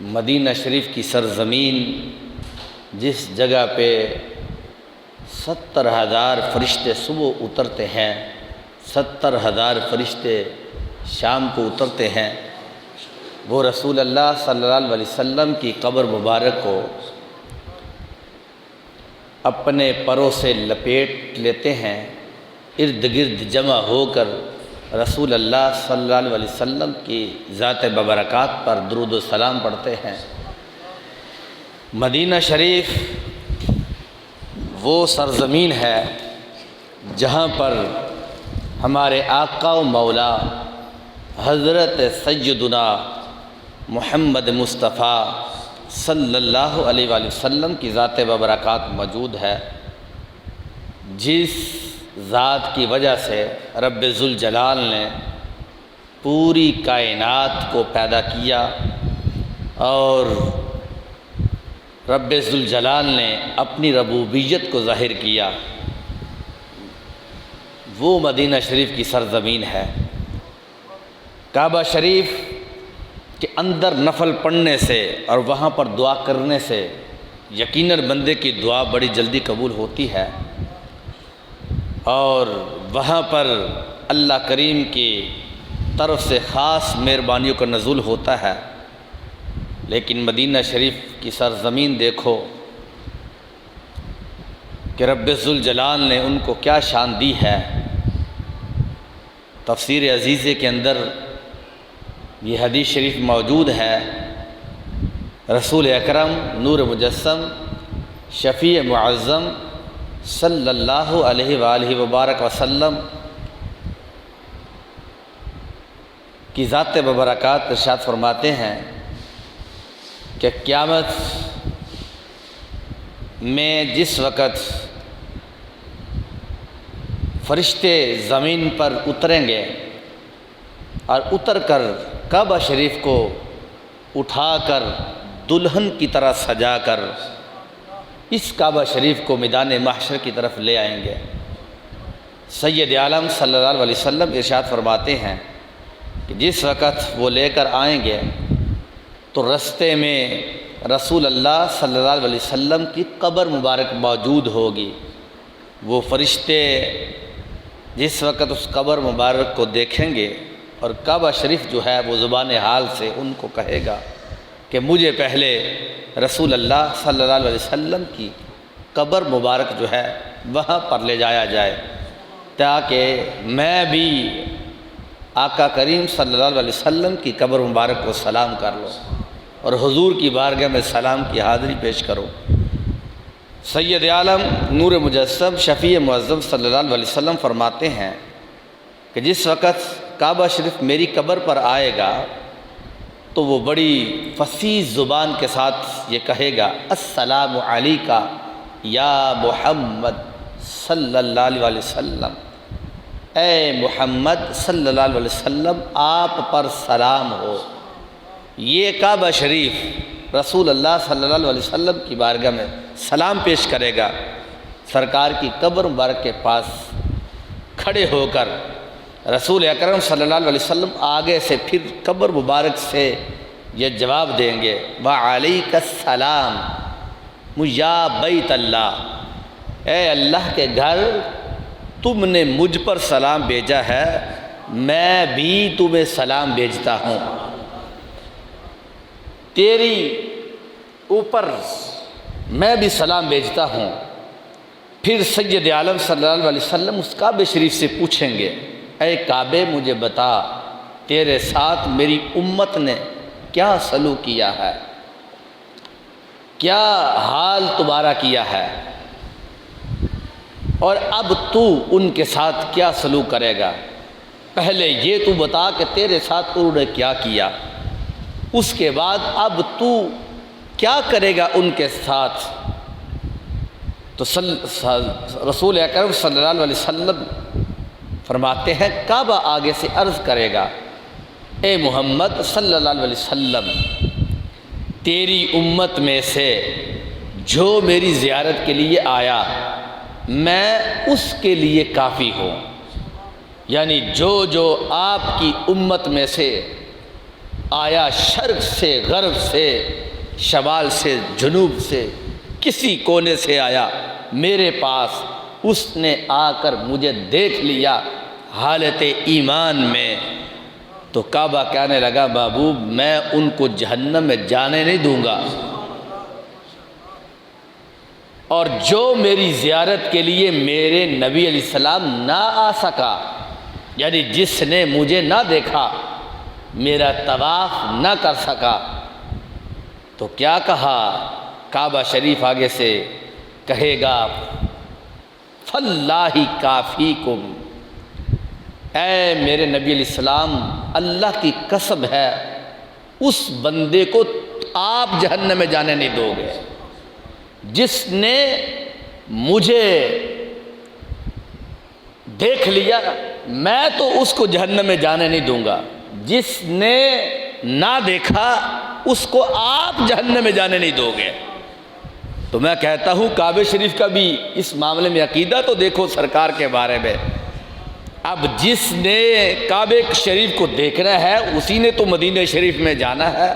مدینہ شریف کی سرزمین جس جگہ پہ 70,000 فرشتے صبح اترتے ہیں، 70,000 فرشتے شام کو اترتے ہیں، وہ رسول اللہ صلی اللہ علیہ وسلم کی قبر مبارک کو اپنے پروں سے لپیٹ لیتے ہیں، ارد گرد جمع ہو کر رسول اللہ صلی اللہ علیہ وسلم کی ذات ببرکات پر درود و سلام پڑھتے ہیں۔ مدینہ شریف وہ سرزمین ہے جہاں پر ہمارے آقا و مولا حضرت سیدنا محمد مصطفیٰ صلی اللہ علیہ وآلہ وسلم کی ذات ببرکات موجود ہے، جس ذات کی وجہ سے رب ذوالجلال نے پوری کائنات کو پیدا کیا اور رب ذوالجلال نے اپنی ربوبیت کو ظاہر کیا۔ وہ مدینہ شریف کی سرزمین ہے۔ کعبہ شریف کے اندر نفل پڑھنے سے اور وہاں پر دعا کرنے سے یقیناً بندے کی دعا بڑی جلدی قبول ہوتی ہے، اور وہاں پر اللہ کریم کی طرف سے خاص مہربانیوں کا نزول ہوتا ہے۔ لیکن مدینہ شریف کی سرزمین دیکھو کہ رب ذوالجلال نے ان کو کیا شان دی ہے۔ تفسیر عزیزہ کے اندر یہ حدیث شریف موجود ہے، رسول اکرم نور مجسم شفیع معظم صلی اللہ علیہ وآلہ وبارک وسلم کی ذات ببرکات ارشاد فرماتے ہیں کہ قیامت میں جس وقت فرشتے زمین پر اتریں گے اور اتر کر کعبہ شریف کو اٹھا کر دلہن کی طرح سجا کر اس کعبہ شریف کو میدان محشر کی طرف لے آئیں گے، سید عالم صلی اللہ علیہ وسلم ارشاد فرماتے ہیں کہ جس وقت وہ لے کر آئیں گے تو رستے میں رسول اللہ صلی اللہ علیہ وسلم کی قبر مبارک موجود ہوگی۔ وہ فرشتے جس وقت اس قبر مبارک کو دیکھیں گے اور کعبہ شریف جو ہے وہ زبان حال سے ان کو کہے گا کہ مجھے پہلے رسول اللہ صلی اللہ علیہ وسلم کی قبر مبارک جو ہے وہاں پر لے جایا جائے، تاکہ میں بھی آقا کریم صلی اللہ علیہ وسلم کی قبر مبارک کو سلام کر لوں اور حضور کی بارگاہ میں سلام کی حاضری پیش کروں۔ سید عالم نور مجسم شفیع معظم صلی اللہ علیہ وسلم فرماتے ہیں کہ جس وقت کعبہ شریف میری قبر پر آئے گا تو وہ بڑی فصیح زبان کے ساتھ یہ کہے گا، السلام علیکہ یا محمد صلی اللہ علیہ وسلم، اے محمد صلی اللہ علیہ وسلم آپ پر سلام ہو۔ یہ کعبہ شریف رسول اللہ صلی اللہ علیہ وسلم کی بارگاہ میں سلام پیش کرے گا، سرکار کی قبر مبارک کے پاس کھڑے ہو کر رسول اکرم صلی اللہ علیہ وسلم آگے سے پھر قبر مبارک سے یہ جواب دیں گے، وعلیک السلام یا بیت اللہ، اے اللہ کے گھر تم نے مجھ پر سلام بھیجا ہے، میں بھی تمہیں سلام بھیجتا ہوں، تیری اوپر میں بھی سلام بھیجتا ہوں۔ پھر سید عالم صلی اللہ علیہ وسلم اس کعبہ شریف سے پوچھیں گے، اے کعبے مجھے بتا تیرے ساتھ میری امت نے کیا سلوک کیا ہے، کیا حال تمہارا کیا ہے، اور اب تو ان کے ساتھ کیا سلوک کرے گا، پہلے یہ تو بتا کہ تیرے ساتھ انہوں نے کیا کیا، اس کے بعد اب تو کیا کرے گا ان کے ساتھ۔ تو رسول اکرم صلی اللہ علیہ وسلم فرماتے ہیں کعبہ آگے سے عرض کرے گا، اے محمد صلی اللہ علیہ وسلم تیری امت میں سے جو میری زیارت کے لیے آیا میں اس کے لیے کافی ہوں، یعنی جو آپ کی امت میں سے آیا شرق سے غرب سے شمال سے جنوب سے کسی کونے سے آیا میرے پاس، اس نے آ کر مجھے دیکھ لیا حالت ایمان میں، تو کعبہ کہنے لگا محبوب میں ان کو جہنم میں جانے نہیں دوں گا، اور جو میری زیارت کے لیے میرے نبی علیہ السلام نہ آ سکا، یعنی جس نے مجھے نہ دیکھا، میرا طواف نہ کر سکا، تو کیا کہا کعبہ شریف آگے سے کہے گا فاللہ کافیکم، اے میرے نبی علیہ السلام اللہ کی قسم ہے اس بندے کو آپ جہنم میں جانے نہیں دو گے، جس نے مجھے دیکھ لیا میں تو اس کو جہنم میں جانے نہیں دوں گا، جس نے نہ دیکھا اس کو آپ جہنم میں جانے نہیں دو گے۔ تو میں کہتا ہوں کعبہ شریف کا بھی اس معاملے میں عقیدہ تو دیکھو سرکار کے بارے میں، اب جس نے کعبہ شریف کو دیکھنا ہے اسی نے تو مدینہ شریف میں جانا ہے،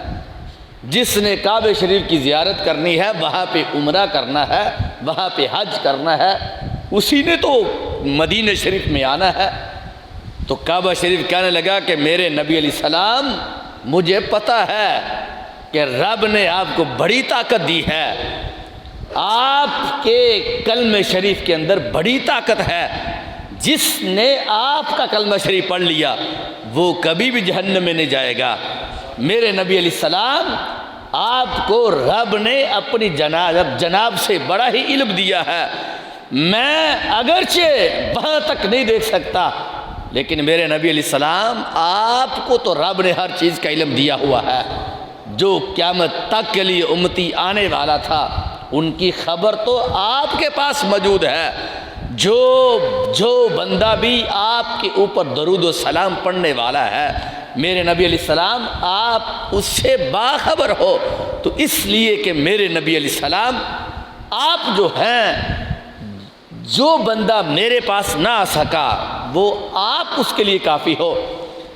جس نے کعبہ شریف کی زیارت کرنی ہے وہاں پہ عمرہ کرنا ہے، وہاں پہ حج کرنا ہے، اسی نے تو مدینہ شریف میں آنا ہے۔ تو کعبہ شریف کہنے لگا کہ میرے نبی علیہ السلام مجھے پتہ ہے کہ رب نے آپ کو بڑی طاقت دی ہے، آپ کے کلمہ شریف کے اندر بڑی طاقت ہے، جس نے آپ کا کلمہ شریف پڑھ لیا وہ کبھی بھی جہنم میں نہیں جائے گا۔ میرے نبی علیہ السلام آپ کو رب نے اپنی جناب سے بڑا ہی علم دیا ہے، میں اگرچہ وہاں تک نہیں دیکھ سکتا لیکن میرے نبی علیہ السلام آپ کو تو رب نے ہر چیز کا علم دیا ہوا ہے، جو قیامت تک کے لیے امتی آنے والا تھا ان کی خبر تو آپ کے پاس موجود ہے، جو بندہ بھی آپ کے اوپر درود و سلام پڑھنے والا ہے میرے نبی علیہ السلام آپ اس سے باخبر ہو، تو اس لیے کہ میرے نبی علیہ السلام آپ جو ہیں، جو بندہ میرے پاس نہ آ سکا وہ آپ اس کے لیے کافی ہو،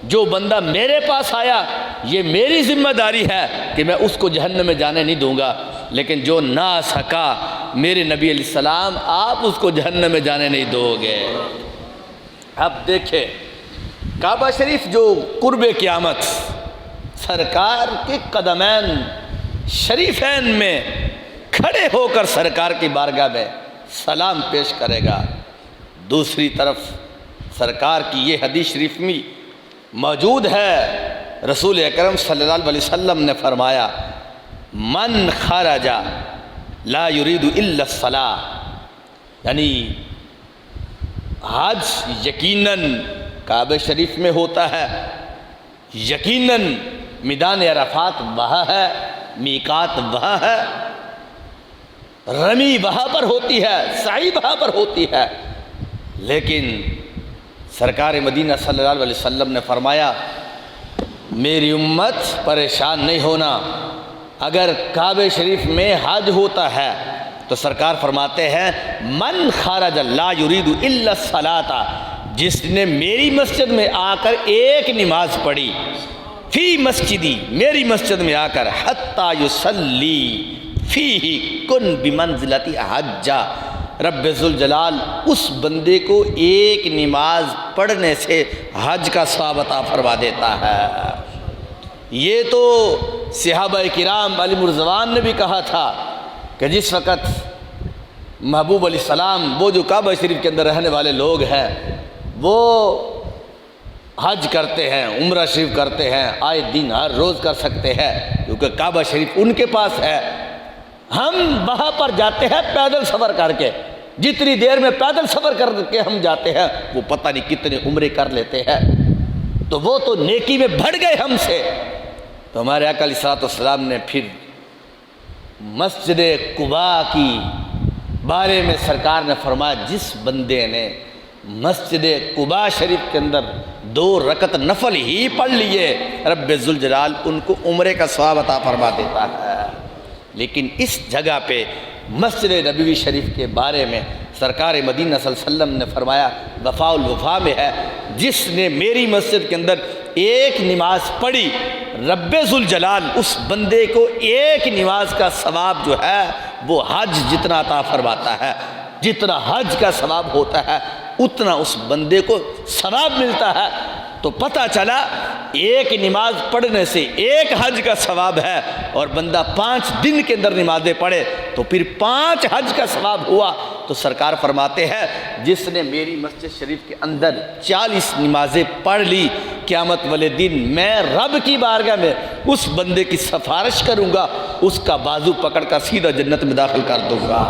جو بندہ میرے پاس آیا یہ میری ذمہ داری ہے کہ میں اس کو جہنم میں جانے نہیں دوں گا، لیکن جو نہ آ سکا میرے نبی علیہ السلام آپ اس کو جہنم میں جانے نہیں دو گے۔ اب دیکھیں کعبہ شریف جو قرب قیامت سرکار کے قدمین شریفین میں کھڑے ہو کر سرکار کی بارگاہ میں سلام پیش کرے گا، دوسری طرف سرکار کی یہ حدیث شریف میں موجود ہے، رسول اکرم صلی اللہ علیہ وسلم نے فرمایا من خرج لا یرید الا الصلاۃ، یعنی حج یقیناً کعبہ شریف میں ہوتا ہے، یقیناً میدان عرفات وہاں ہے، میقات وہاں ہے، رمی وہاں پر ہوتی ہے، سعی وہاں پر ہوتی ہے، لیکن سرکار مدینہ صلی اللہ علیہ وسلم نے فرمایا میری امت پریشان نہیں ہونا، اگر کعبہ شریف میں حج ہوتا ہے تو سرکار فرماتے ہیں من خرج لا یرید الا الصلاۃ، جس نے میری مسجد میں آ کر ایک نماز پڑھی، فی مسجدی میری مسجد میں آ کر حتی یصلی فیہ کن بمنزلۃ حجہ، رب ذوالجلال اس بندے کو ایک نماز پڑھنے سے حج کا ثواب عطا فرما دیتا ہے۔ یہ تو صحابہ کرام علیہ الرضوان نے بھی کہا تھا کہ جس وقت محبوب علیہ السلام وہ جو کعبہ شریف کے اندر رہنے والے لوگ ہیں وہ حج کرتے ہیں، عمرہ شریف کرتے ہیں، آئے دن ہر روز کر سکتے ہیں کیونکہ کعبہ شریف ان کے پاس ہے، ہم وہاں پر جاتے ہیں پیدل سفر کر کے، جتنی دیر میں پیدل سفر کر کے ہم جاتے ہیں وہ پتہ نہیں کتنے عمرے کر لیتے ہیں، تو وہ تو نیکی میں بڑھ گئے ہم سے۔ تو ہمارے آقا علیہ الصلوۃ والسلام نے پھر مسجد قباء کی بارے میں سرکار نے فرمایا جس بندے نے مسجد قباء شریف کے اندر 2 رکعت نفل ہی پڑھ لیے رب ذوالجلال ان کو عمرے کا ثواب عطا فرما دیتا ہے۔ لیکن اس جگہ پہ مسجد نبوی شریف کے بارے میں سرکار مدینہ صلی اللہ علیہ وسلم نے فرمایا وفاء الوفا میں ہے، جس نے میری مسجد کے اندر ایک نماز پڑھی رب ذوالجلال اس بندے کو ایک نماز کا ثواب جو ہے وہ حج جتنا عطا فرماتا ہے، جتنا حج کا ثواب ہوتا ہے اتنا اس بندے کو ثواب ملتا ہے۔ تو پتہ چلا ایک نماز پڑھنے سے ایک حج کا ثواب ہے، اور بندہ 5 دن کے اندر نمازیں پڑھے تو پھر 5 حج کا ثواب ہوا۔ تو سرکار فرماتے ہیں جس نے میری مسجد شریف کے اندر 40 نمازیں پڑھ لی، قیامت والے دن میں رب کی بارگاہ میں اس بندے کی سفارش کروں گا، اس کا بازو پکڑ کر سیدھا جنت میں داخل کر دوں گا۔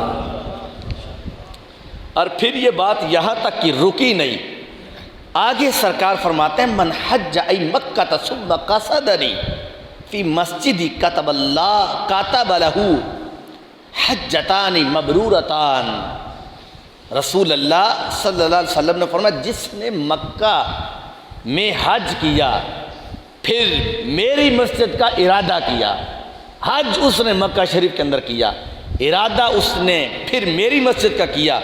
اور پھر یہ بات یہاں تک کہ رکی نہیں، آگے سرکار فرماتے ہیں من حج مکہ ثم قصدنی فی مسجدی کتب اللہ کاتب لہ حجتان مبرورتان۔ رسول اللہ صلی اللہ علیہ وسلم نے فرمایا جس نے مکہ میں حج کیا پھر میری مسجد کا ارادہ کیا، حج اس نے مکہ شریف کے اندر کیا، ارادہ اس نے پھر میری مسجد کا کیا،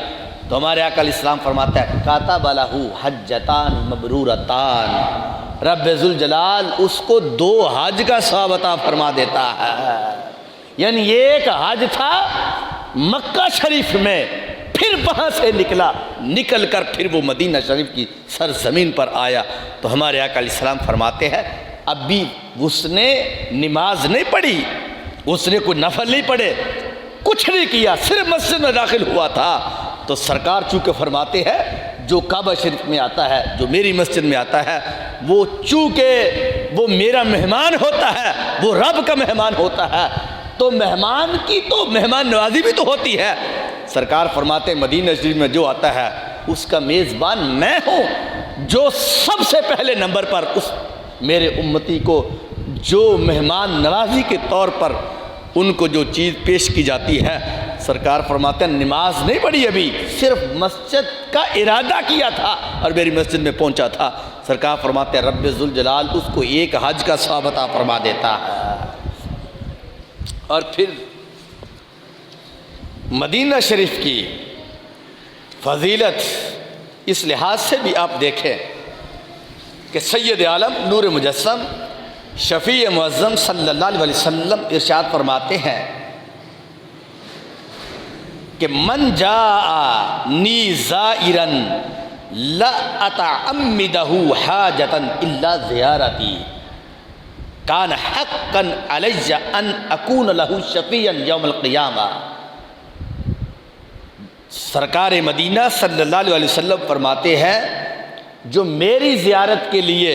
تو ہمارے آقا علیہ السلام فرماتا ہے کاتب لہ حجتان مبرورتان، رب ذوالجلال اس کو 2 حج کا ثواب عطا فرما دیتا ہے۔ یعنی ایک حج تھا مکہ شریف میں، پھر وہاں سے نکل کر پھر وہ مدینہ شریف کی سرزمین پر آیا، تو ہمارے آقا علیہ السلام فرماتے ہیں اب بھی اس نے نماز نہیں پڑھی، اس نے کوئی نفل نہیں پڑھے، کچھ نہیں کیا، صرف مسجد میں داخل ہوا تھا۔ تو سرکار چونکہ فرماتے ہیں جو کعبہ شریف میں آتا ہے، جو میری مسجد میں آتا ہے، وہ چونکہ وہ میرا مہمان ہوتا ہے، وہ رب کا مہمان ہوتا ہے، تو مہمان کی تو مہمان نوازی بھی تو ہوتی ہے۔ سرکار فرماتے ہیں مدینہ شریف میں جو آتا ہے اس کا میزبان میں ہوں، جو سب سے پہلے نمبر پر اس میرے امتی کو جو مہمان نوازی کے طور پر ان کو جو چیز پیش کی جاتی ہے، سرکار فرماتے ہیں نماز نہیں پڑھی ابھی، صرف مسجد کا ارادہ کیا تھا اور میری مسجد میں پہنچا تھا، سرکار فرماتے ہیں رب ذوالجلال اس کو ایک حج کا ثواب عطا فرما دیتا ہے۔ اور پھر مدینہ شریف کی فضیلت اس لحاظ سے بھی آپ دیکھیں کہ سید عالم نور مجسم شفیع معظم صلی اللہ علیہ وسلم ارشاد فرماتے ہیں کہ من جاءنی زائرا لا اتعمدہ حاجتا الا زیارتی کان حقا علی ان اکون لہ شفیعا یوم القیامہ۔ سرکار مدینہ صلی اللہ علیہ وسلم فرماتے ہیں جو میری زیارت کے لیے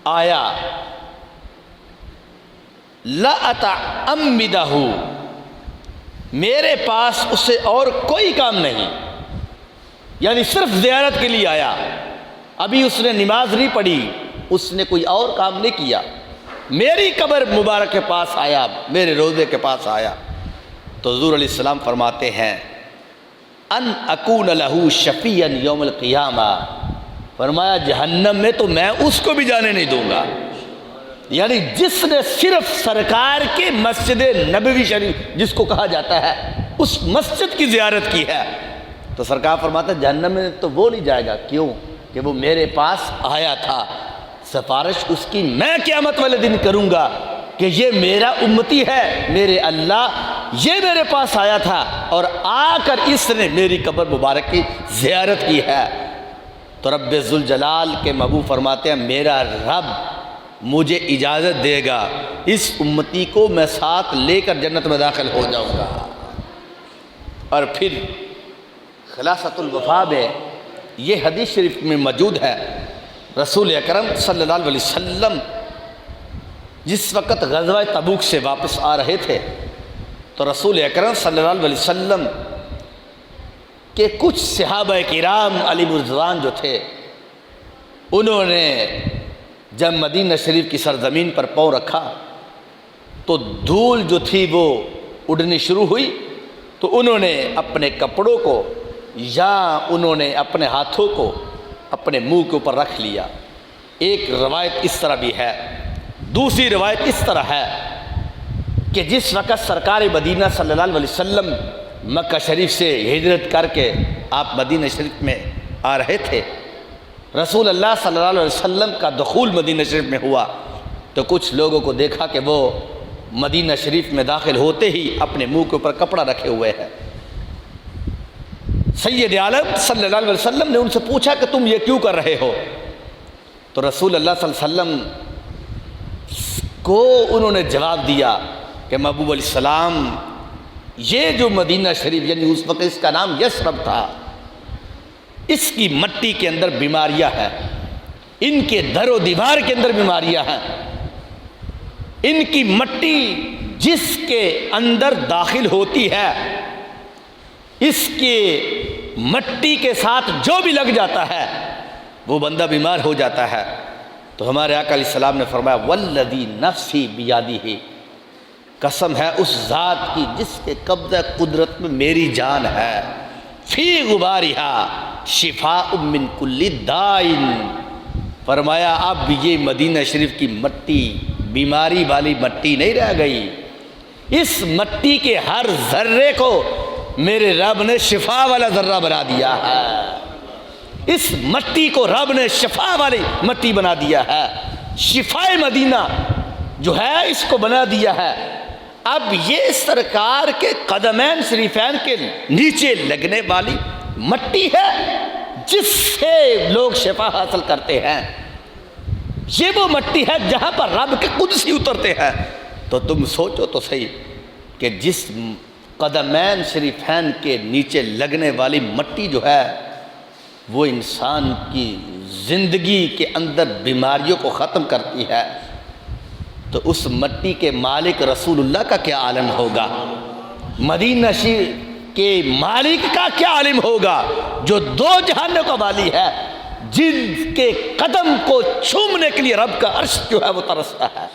آیا لا اتعمدہ، میرے پاس اسے اور کوئی کام نہیں، یعنی صرف زیارت کے لیے آیا، ابھی اس نے نماز نہیں پڑھی، اس نے کوئی اور کام نہیں کیا، میری قبر مبارک کے پاس آیا، میرے روضے کے پاس آیا، تو حضور علیہ السلام فرماتے ہیں ان اکون لہ شفیعا یوم القیامہ، فرمایا جہنم میں تو میں اس کو بھی جانے نہیں دوں گا، یعنی جس نے صرف سرکار کے مسجد نبوی شریف جس کو کہا جاتا ہے اس مسجد کی زیارت کی ہے، تو سرکار فرماتا ہے جہنم میں تو وہ نہیں جائے گا، کیوں کہ وہ میرے پاس آیا تھا، سفارش اس کی میں قیامت والے دن کروں گا کہ یہ میرا امتی ہے، میرے اللہ یہ میرے پاس آیا تھا اور آ کر اس نے میری قبر مبارک کی زیارت کی ہے۔ تو رب ذوالجلال کے محبوب فرماتے ہیں میرا رب مجھے اجازت دے گا اس امتی کو میں ساتھ لے کر جنت میں داخل ہو جاؤں گا۔ اور پھر خلاصۃ الوفا میں یہ حدیث شریف میں موجود ہے، رسول اکرم صلی اللہ علیہ وسلم جس وقت غزوہ تبوک سے واپس آ رہے تھے تو رسول اکرم صلی اللہ علیہ وسلم کے کچھ صحابہ کرام علی رضوان جو تھے، انہوں نے جب مدینہ شریف کی سرزمین پر پاؤں رکھا تو دھول جو تھی وہ اڑنی شروع ہوئی، تو انہوں نے اپنے کپڑوں کو یا انہوں نے اپنے ہاتھوں کو اپنے منہ کے اوپر رکھ لیا۔ ایک روایت اس طرح بھی ہے، دوسری روایت اس طرح ہے کہ جس وقت سرکار مدینہ صلی اللہ علیہ وسلم مکہ شریف سے ہجرت کر کے آپ مدینہ شریف میں آ رہے تھے، رسول اللہ صلی اللہ علیہ وسلم کا دخول مدینہ شریف میں ہوا، تو کچھ لوگوں کو دیکھا کہ وہ مدینہ شریف میں داخل ہوتے ہی اپنے منہ کے اوپر کپڑا رکھے ہوئے ہیں۔ سید عالم صلی اللہ علیہ وسلم نے ان سے پوچھا کہ تم یہ کیوں کر رہے ہو؟ تو رسول اللہ صلی اللہ علیہ وسلم کو انہوں نے جواب دیا کہ محبوب علیہ السلام، یہ جو مدینہ شریف یعنی اس وقت اس کا نام یثرب تھا، اس کی مٹی کے اندر بیماریاں ہیں، ان کے در و دیوار کے اندر بیماریاں ہیں، ان کی مٹی جس کے اندر داخل ہوتی ہے اس کے مٹی کے ساتھ جو بھی لگ جاتا ہے وہ بندہ بیمار ہو جاتا ہے۔ تو ہمارے آقا علیہ السلام نے فرمایا والذی نفسی بیدہ، قسم ہے اس ذات کی جس کے قبضہ قدرت میں میری جان ہے، فی غبارہا شفاء من کل داء، فرمایا اب یہ مدینہ شریف کی مٹی بیماری والی مٹی نہیں رہ گئی، اس مٹی کے ہر ذرے کو میرے رب نے شفا والا ذرہ بنا دیا ہے، اس مٹی کو رب نے شفا والی مٹی بنا دیا ہے، شفائے مدینہ جو ہے اس کو بنا دیا ہے۔ اب یہ سرکار کے قدمین شریفین کے نیچے لگنے والی مٹی ہے جس سے لوگ شفا حاصل کرتے ہیں، یہ وہ مٹی ہے جہاں پر رب کے قدسی اترتے ہیں۔ تو تم سوچو تو صحیح کہ جس قدمین شریفین کے نیچے لگنے والی مٹی جو ہے وہ انسان کی زندگی کے اندر بیماریوں کو ختم کرتی ہے، تو اس مٹی کے مالک رسول اللہ کا کیا عالم ہوگا، مدینہ شریف کے مالک کا کیا عالم ہوگا جو دو جہانوں کا والی ہے، جن کے قدم کو چھومنے کے لیے رب کا عرش جو ہے وہ ترستا ہے،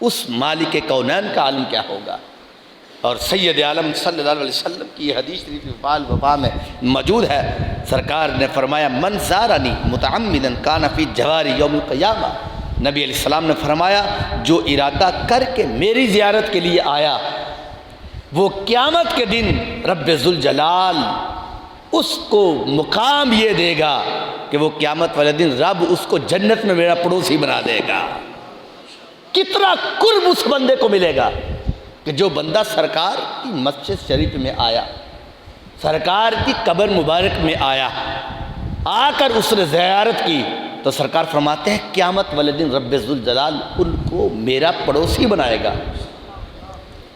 اس مالک کونین کا عالم کیا ہوگا۔ اور سید عالم صلی اللہ علیہ وسلم کی یہ حدیث شریف فال وفا میں موجود ہے، سرکار نے فرمایا من زارنی متعمدا کان فی جواری یوم القیامہ، نبی علیہ السلام نے فرمایا جو ارادہ کر کے میری زیارت کے لیے آیا وہ قیامت کے دن رب ذوالجلال اس کو مقام یہ دے گا کہ وہ قیامت والے دن رب اس کو جنت میں میرا پڑوسی بنا دے گا۔ کتنا قرب اس بندے کو ملے گا کہ جو بندہ سرکار کی مسجد شریف میں آیا، سرکار کی قبر مبارک میں آیا، آ کر اس نے زیارت کی، تو سرکار فرماتے ہیں قیامت والے دن رب ذوالجلال ان کو میرا پڑوسی بنائے گا۔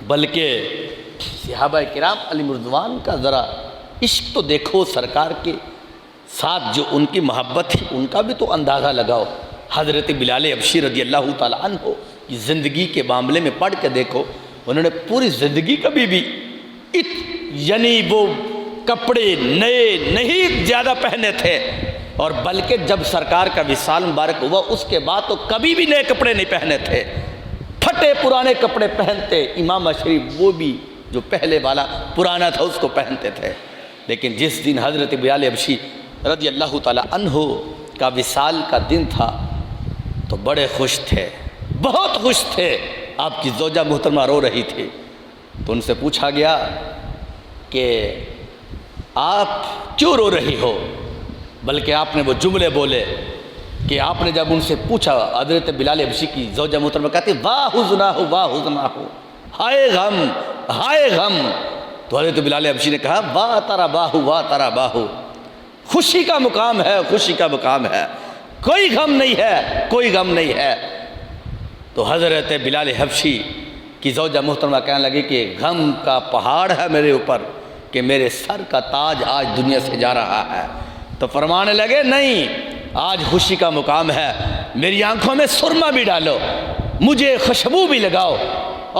بلکہ صحابہ کرام علیہ رضوان کا ذرا عشق تو دیکھو، سرکار کے ساتھ جو ان کی محبت تھی ان کا بھی تو اندازہ لگاؤ۔ حضرت بلال حبشی رضی اللہ تعالیٰ عنہ کی زندگی کے معاملے میں پڑھ کے دیکھو، انہوں نے پوری زندگی کبھی بھی یعنی وہ کپڑے نئے نہیں زیادہ پہنے تھے، اور بلکہ جب سرکار کا وصال مبارک ہوا اس کے بعد تو کبھی بھی نئے کپڑے نہیں پہنے تھے، پھٹے پرانے کپڑے پہنتے، امام شریف وہ بھی جو پہلے والا پرانا تھا اس کو پہنتے تھے۔ لیکن جس دن حضرت بلال حبشی رضی اللہ تعالیٰ عنہ کا وصال کا دن تھا تو بڑے خوش تھے، بہت خوش تھے۔ آپ کی زوجہ محترمہ رو رہی تھی، تو ان سے پوچھا گیا کہ آپ کیوں رو رہی ہو؟ بلکہ آپ نے وہ جملے بولے کہ آپ نے جب ان سے پوچھا، حضرت بلال حبشی کی زوجہ محترمہ کہتی واہ حزناہ واہ حزناہ، ہائے غم ہائے غم، تو حضرت بلال حبشی نے کہا واہ ترا باہو واہ ترا باہو، خوشی کا مقام ہے، خوشی کا مقام ہے، کوئی غم نہیں ہے، کوئی غم نہیں ہے۔ تو حضرت بلال حبشی کی زوجہ محترمہ کہنے لگی کہ غم کا پہاڑ ہے میرے اوپر کہ میرے سر کا تاج آج دنیا سے جا رہا ہے۔ تو فرمانے لگے نہیں، آج خوشی کا مقام ہے، میری آنکھوں میں سرما بھی ڈالو، مجھے خوشبو بھی لگاؤ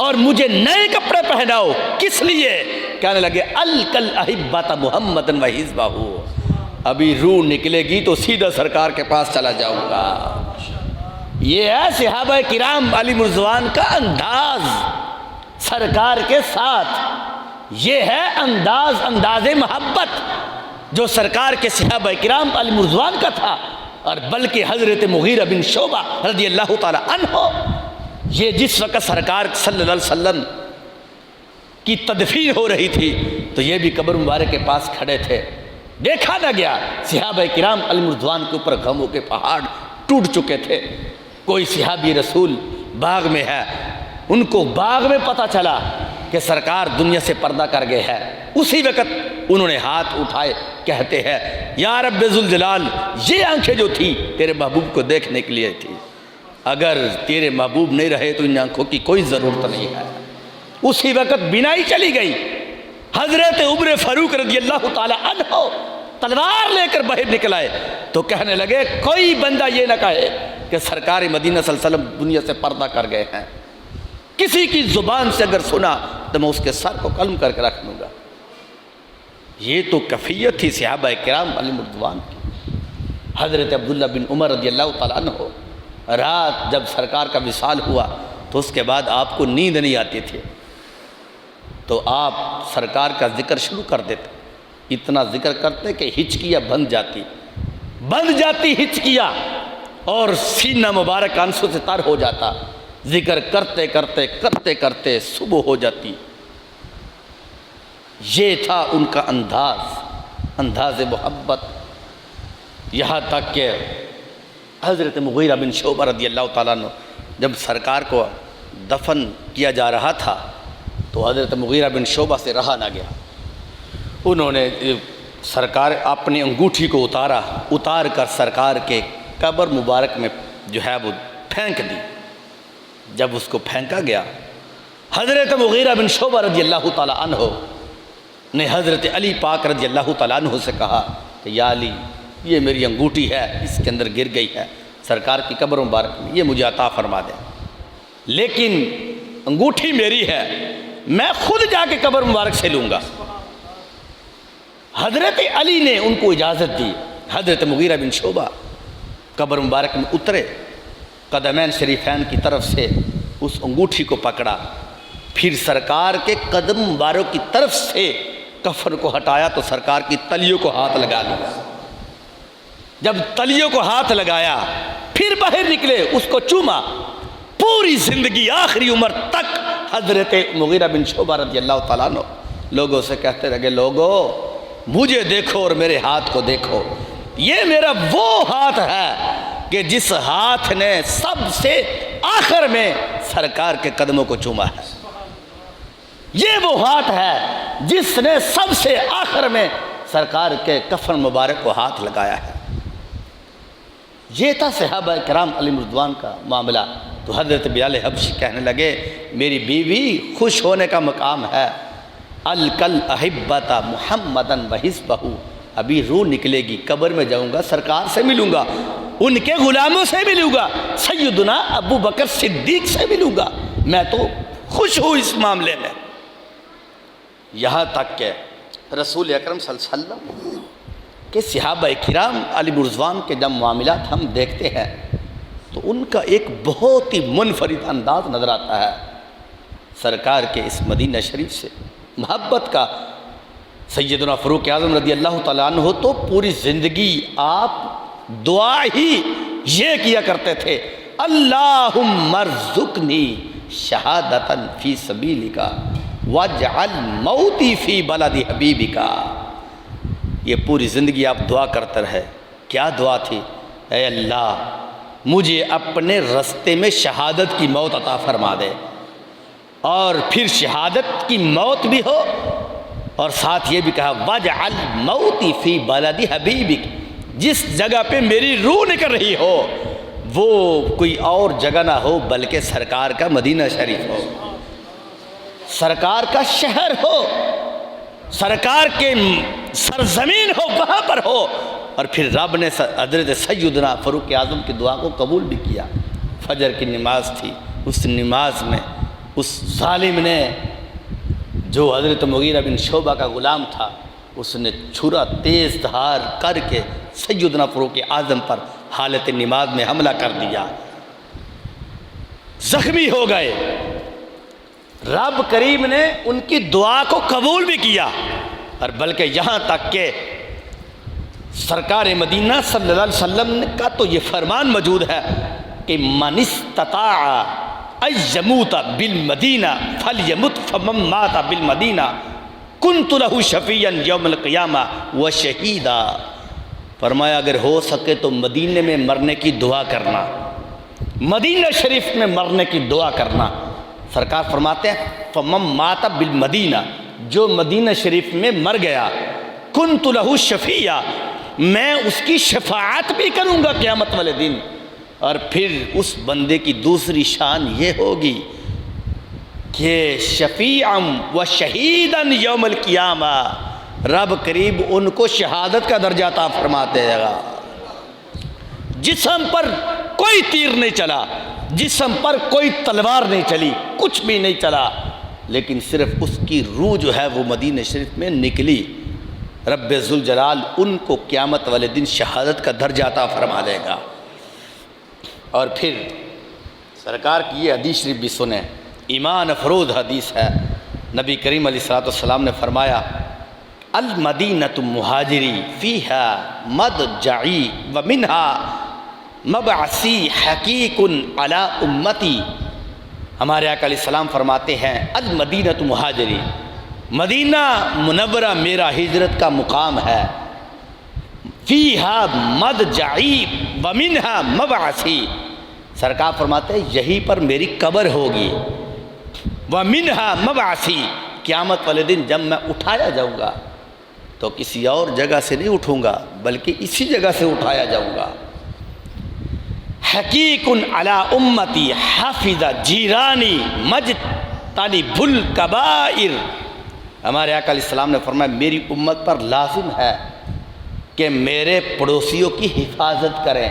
اور مجھے نئے کپڑے پہناؤ۔ کس لیے؟ کہنے لگے الکل احبۃ محمد و حزبہ، ابھی روح نکلے گی تو سیدھا سرکار کے پاس چلا جاؤں گا۔ یہ ہے صحابہ کرام علیہ رضوان کا انداز سرکار کے ساتھ، یہ ہے انداز محبت جو سرکار کے صحابہ کرام علیہ رضوان کا تھا۔ اور بلکہ حضرت مغیرہ بن شعبہ رضی اللہ تعالی عنہ، یہ جس وقت سرکار صلی اللہ علیہ وسلم کی تدفین ہو رہی تھی تو یہ بھی قبر مبارک کے پاس کھڑے تھے، دیکھا نہ گیا، صحابہ کرام علیہ رضوان کے اوپر غموں کے پہاڑ ٹوٹ چکے تھے۔ کوئی صحابی رسول باغ میں ہے، ان کو باغ میں پتہ چلا کہ سرکار دنیا سے پردہ کر گئے ہیں، اسی وقت انہوں نے ہاتھ اٹھائے، کہتے ہیں یا رب ذوالجلال، یہ آنکھیں جو تھی تیرے محبوب کو دیکھنے کے لیے تھی، اگر تیرے محبوب نہیں رہے تو ان آنکھوں کی کوئی ضرورت نہیں ہے۔ اسی وقت بینائی چلی گئی۔ حضرت عمر فاروق رضی اللہ تعالی عنہ تلوار لے کر باہر نکل آئے تو کہنے لگے کوئی بندہ یہ نہ کہے کہ سرکار مدینہ صلی اللہ علیہ وسلم دنیا سے پردہ کر گئے ہیں، کسی کی زبان سے اگر سنا تو میں اس کے سر کو قلم کر کے رکھ دوں گا۔ یہ تو کفیت تھی صحابہ کرام علیہم رضوان کی۔ حضرت عبداللہ بن عمر رضی اللہ تعالیٰ عنہ رات جب سرکار کا وصال ہوا تو اس کے بعد آپ کو نیند نہیں آتی تھی، تو آپ سرکار کا ذکر شروع کر دیتے، اتنا ذکر کرتے کہ ہچکیاں بند جاتی ہچکیاں، اور سینہ مبارک آنسوں سے تر ہو جاتا، ذکر کرتے کرتے کرتے کرتے صبح ہو جاتی۔ یہ تھا ان کا انداز محبت، یہاں تک کہ حضرت مغیرہ بن شعبہ رضی اللہ تعالیٰ عنہ جب سرکار کو دفن کیا جا رہا تھا تو حضرت مغیرہ بن شعبہ سے رہا نہ گیا، انہوں نے سرکار اپنی انگوٹھی کو اتار کر سرکار کے قبر مبارک میں جو ہے وہ پھینک دی۔ جب اس کو پھینکا گیا، حضرت مغیرہ بن شعبہ رضی اللہ تعالیٰ عنہ نے حضرت علی پاک رضی اللہ تعالیٰ عنہ سے کہا کہ یا علی، یہ میری انگوٹھی ہے، اس کے اندر گر گئی ہے سرکار کی قبر مبارک میں، یہ مجھے عطا فرما دے، لیکن انگوٹھی میری ہے، میں خود جا کے قبر مبارک سے لوں گا۔ حضرت علی نے ان کو اجازت دی۔ حضرت مغیرہ بن شعبہ قبر مبارک میں اترے، قدمین شریفین کی طرف سے اس انگوٹھی کو پکڑا، پھر سرکار کے قدم مبارک کی طرف سے کفن کو ہٹایا تو سرکار کی تلیوں کو ہاتھ لگا لیا۔ جب تلیوں کو ہاتھ لگایا پھر باہر نکلے، اس کو چوما۔ پوری زندگی آخری عمر تک حضرت مغیرہ بن شعبہ رضی اللہ تعالیٰ عنہ لوگوں سے کہتے رہے، لوگوں مجھے دیکھو اور میرے ہاتھ کو دیکھو، یہ میرا وہ ہاتھ ہے کہ جس ہاتھ نے سب سے آخر میں سرکار کے قدموں کو چوما ہے، یہ وہ ہاتھ ہے جس نے سب سے آخر میں سرکار کے کفن مبارک کو ہاتھ لگایا ہے۔ یہ تھا صحابہ کرام علیہم رضوان کا معاملہ۔ تو حضرت بلال حبشی کہنے لگے میری بیوی خوش ہونے کا مقام ہے، الکل احبت محمدن وحزبہ، ابھی روح نکلے گی، قبر میں جاؤں گا، سرکار سے ملوں گا، ان کے غلاموں سے ملوں گا، سیدنا ابو بکر صدیق سے ملوں گا، میں تو خوش ہوں اس معاملے میں۔ یہاں تک کہ رسول اکرم صلی اللہ علیہ وسلم کہ صحابہ کرام علیہم رضوان کے جب معاملات ہم دیکھتے ہیں تو ان کا ایک بہت ہی منفرد انداز نظر آتا ہے۔ سرکار کے اس مدینہ شریف سے محبت کا سیدنا فاروق اعظم رضی اللہ تعالیٰ عنہ تو پوری زندگی آپ دعا ہی یہ کیا کرتے تھے، اللہم ارزقنی شہادتاً فی سبیلک واجعل موتی فی بلد حبیبک۔ یہ پوری زندگی آپ دعا کرتے رہے۔ کیا دعا تھی؟ اے اللہ مجھے اپنے رستے میں شہادت کی موت عطا فرما دے، اور پھر شہادت کی موت بھی ہو، اور ساتھ یہ بھی کہا واجعل موتی فی بلد حبیبک، جس جگہ پہ میری روح نکل رہی ہو وہ کوئی اور جگہ نہ ہو بلکہ سرکار کا مدینہ شریف ہو، سرکار کا شہر ہو، سرکار کے سرزمین ہو، وہاں پر ہو۔ اور پھر رب نے حضرت سیدنا فاروق اعظم کی دعا کو قبول بھی کیا۔ فجر کی نماز تھی، اس نماز میں اس ظالم نے جو حضرت مغیرہ بن شعبہ کا غلام تھا، اس نے چھرا تیز دھار کر کے سیدنا فاروق اعظم پر حالت نماز میں حملہ کر دیا، زخمی ہو گئے۔ رب کریم نے ان کی دعا کو قبول بھی کیا، اور بلکہ یہاں تک کہ سرکار مدینہ صلی اللہ علیہ وسلم کا تو یہ فرمان موجود ہے کہ من استطاع ان یموت بالمدینہ فلیمت فمن مات بالمدینہ کنت لہ شفیعا یوم القیامہ وشہیدا۔ فرمایا اگر ہو سکے تو مدینے میں مرنے کی دعا کرنا، مدینہ شریف میں مرنے کی دعا کرنا۔ سرکار فرماتے ہیں فَمَن مَاتَ بِالْمَدِینَہ، جو مدینہ شریف میں مر گیا، كُنْتُ لَهُ شَفِیًّا، میں اس کی شفاعت بھی کروں گا قیامت والے دن۔ اور پھر اس بندے کی دوسری شان یہ ہوگی کہ شفیعاً و شہیداً یوم القیامہ، رب قریب ان کو شہادت کا درجہ عطا فرماتے گا۔ جسم پر کوئی تیر نہیں چلا، جسم پر کوئی تلوار نہیں چلی، کچھ بھی نہیں چلا، لیکن صرف اس کی روح جو ہے وہ مدینہ شریف میں نکلی، رب ذوالجلال ان کو قیامت والے دن شہادت کا درجہ عطا فرما دے گا۔ اور پھر سرکار کی یہ حدیث شریف بھی سنیں، ایمان افروز حدیث ہے۔ نبی کریم علیہ الصلوۃ والسلام نے فرمایا المدینۃ مہاجری فیہا مضجعی ومنہا مبعثی حقیق علی امتی۔ ہمارے آقا علیہ السلام فرماتے ہیں المدینۃ مہاجری، مدینہ منورہ میرا ہجرت کا مقام ہے، فیہا مضجعی ومنہا مبعثی، سرکار فرماتے ہیں یہیں پر میری قبر ہوگی، ومنہا مبعثی، قیامت والے دن جب میں اٹھایا جاؤں گا تو کسی اور جگہ سے نہیں اٹھوں گا بلکہ اسی جگہ سے اٹھایا جاؤں گا۔ حقیق علی امتی حافظ جیرانی مجتنب الکبائر، ہمارے آقا علیہ السلام نے فرمایا میری امت پر لازم ہے کہ میرے پڑوسیوں کی حفاظت کریں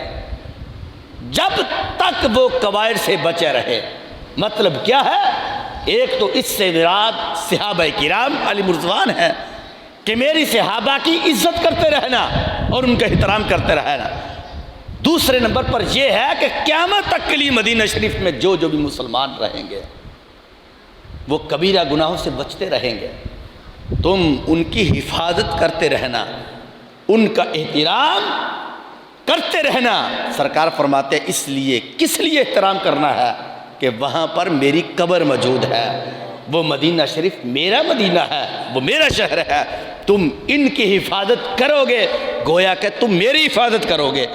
جب تک وہ کبائر سے بچے رہے۔ مطلب کیا ہے؟ ایک تو اس سے مراد صحابہ کرام علی مرضوان ہے کہ میری صحابہ کی عزت کرتے رہنا اور ان کا احترام کرتے رہنا۔ دوسرے نمبر پر یہ ہے کہ قیامت تک کے لیے مدینہ شریف میں جو بھی مسلمان رہیں گے وہ کبیرہ گناہوں سے بچتے رہیں گے، تم ان کی حفاظت کرتے رہنا، ان کا احترام کرتے رہنا۔ سرکار فرماتے ہیں اس لیے، کس لیے احترام کرنا ہے؟ کہ وہاں پر میری قبر موجود ہے، وہ مدینہ شریف میرا مدینہ ہے، وہ میرا شہر ہے، تم ان کی حفاظت کرو گے گویا کہ تم میری حفاظت کرو گے،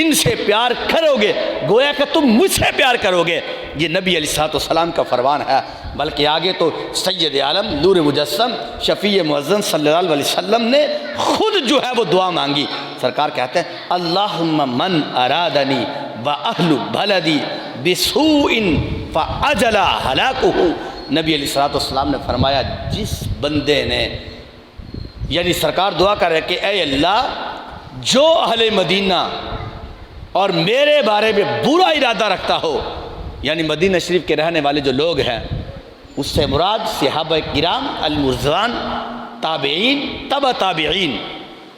ان سے پیار کرو گے گویا کہ تم مجھ سے پیار کرو گے۔ یہ نبی علیہ السلام کا فرمان ہے۔ بلکہ آگے تو سید عالم نور مجسم شفیع معظم صلی اللہ علیہ وسلم نے خود جو ہے وہ دعا مانگی۔ سرکار کہتے ہیں اللہم من ارادنی واہل بلدی بسوء فاجل ہلاکہ، نبی علیہ السلام نے فرمایا جس بندے نے، یعنی سرکار دعا کر رہے کہ اے اللہ جو اہل مدینہ اور میرے بارے میں برا ارادہ رکھتا ہو، یعنی مدینہ شریف کے رہنے والے جو لوگ ہیں، اس سے مراد صحابہ کرام المرضوان، تابعین، تبع تابعین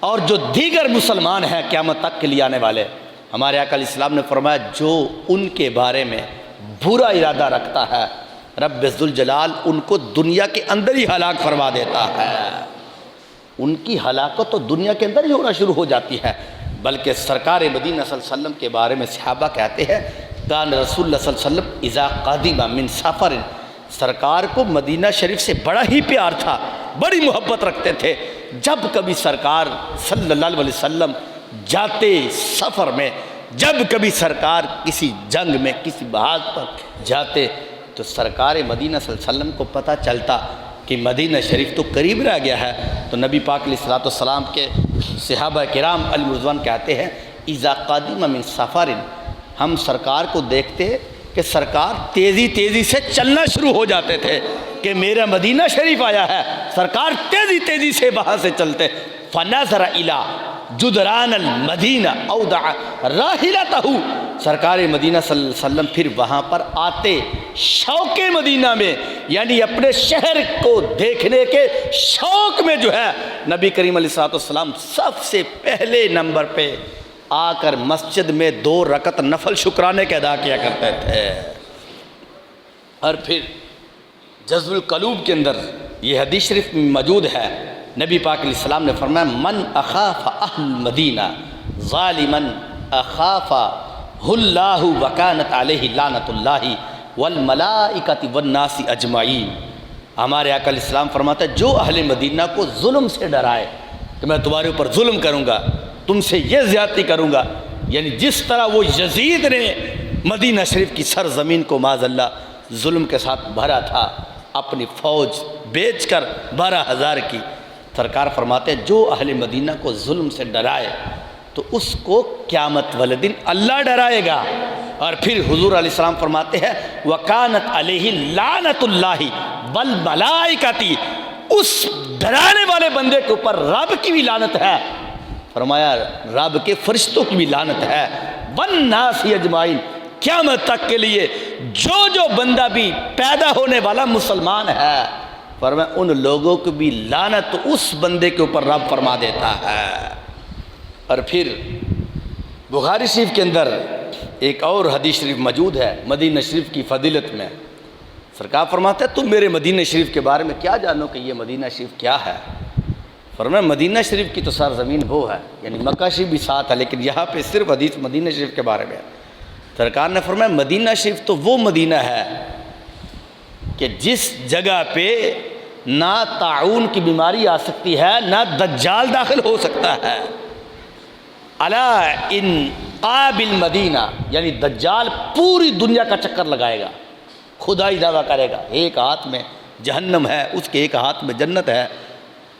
اور جو دیگر مسلمان ہیں قیامت تک کے لیے آنے والے، ہمارے آقا علیہ السلام نے فرمایا جو ان کے بارے میں برا ارادہ رکھتا ہے رب ذوالجلال ان کو دنیا کے اندر ہی ہلاک فرما دیتا ہے۔ ان کی ہلاکت تو دنیا کے اندر ہی ہونا شروع ہو جاتی ہے۔ بلکہ سرکار مدینہ صلی اللہ علیہ وسلم کے بارے میں صحابہ کہتے ہیں کان رسول اللہ صلی اللہ علیہ وسلم اذا قدم من سفر، سرکار کو مدینہ شریف سے بڑا ہی پیار تھا، بڑی محبت رکھتے تھے۔ جب کبھی سرکار صلی اللہ علیہ وسلم جاتے سفر میں، جب کبھی سرکار کسی جنگ میں کسی بحث پر جاتے تو سرکار مدینہ صلی اللہ علیہ وسلم کو پتہ چلتا کہ مدینہ شریف تو قریب رہ گیا ہے، تو نبی پاک علیہ الصلوۃ والسلام کے صحابہ کرام المرضوان کہتے ہیں اذا قدم من سفر، ہم سرکار کو دیکھتے کہ سرکار تیزی تیزی سے چلنا شروع ہو جاتے تھے کہ میرا مدینہ شریف آیا ہے، سرکار تیزی تیزی سے وہاں سے چلتے۔ فنظر الی جدران المدینہ اودع راحلتہ، سرکار مدینہ صلی اللہ علیہ وسلم پھر وہاں پر آتے شوق مدینہ میں، یعنی اپنے شہر کو دیکھنے کے شوق میں جو ہے نبی کریم علیہ السلام سب سے پہلے نمبر پہ آ کر مسجد میں 2 رکعت نفل شکرانے کے ادا کیا کرتے تھے۔ اور پھر جذب القلوب کے اندر یہ حدیث شریف موجود ہے، نبی پاک علیہ السلام نے فرمایا من اخاف اہل مدینہ ظالما اخاف اللہ وکانت علیہ لعنت اللہ والملائکۃ والناس اجمعین۔ ہمارے آقا علیہ السلام فرماتا ہے جو اہل مدینہ کو ظلم سے ڈرائے کہ میں تمہارے اوپر ظلم کروں گا، تم سے یہ زیادتی کروں گا، یعنی جس طرح وہ یزید نے مدینہ شریف کی سرزمین کو معاذ اللہ ظلم کے ساتھ بھرا تھا، اپنی فوج بیچ کر 12,000 کی، سرکار فرماتے ہیں جو اہل مدینہ کو ظلم سے ڈرائے تو اس کو قیامت والے دن اللہ ڈرائے گا۔ اور پھر حضور علیہ السلام فرماتے ہیں وَكَانَتْ عَلَيْهِ لَعْنَةُ اللَّهِ وَالْمَلَائِكَةِ، اس ڈرانے والے بندے کے اوپر رب کی بھی لعنت ہے، فرمایا رب کے فرشتوں کی بھی لعنت ہے، وَالنَّاسِ اجمعین، قیامت تک کے لیے جو بندہ بھی پیدا ہونے والا مسلمان ہے، فرمایا ان لوگوں کو بھی لعنت اس بندے کے اوپر رب فرما دیتا ہے۔ اور پھر بخاری شریف کے اندر ایک اور حدیث شریف موجود ہے مدینہ شریف کی فضیلت میں، سرکار فرماتے ہیں تم میرے مدینہ شریف کے بارے میں کیا جانو کہ یہ مدینہ شریف کیا ہے؟ فرمایا مدینہ شریف کی تو سرزمین وہ ہے، یعنی مکہ شریف بھی ساتھ ہے لیکن یہاں پہ صرف حدیث مدینہ شریف کے بارے میں ہے۔ سرکار نے فرمایا مدینہ شریف تو وہ مدینہ ہے کہ جس جگہ پہ نہ طاعون کی بیماری آ سکتی ہے، نہ دجال داخل ہو سکتا ہے۔ الا ان قابل مدینہ، یعنی دجال پوری دنیا کا چکر لگائے گا، خدائی دعویٰ کرے گا، ایک ہاتھ میں جہنم ہے اس کے ایک ہاتھ میں جنت ہے،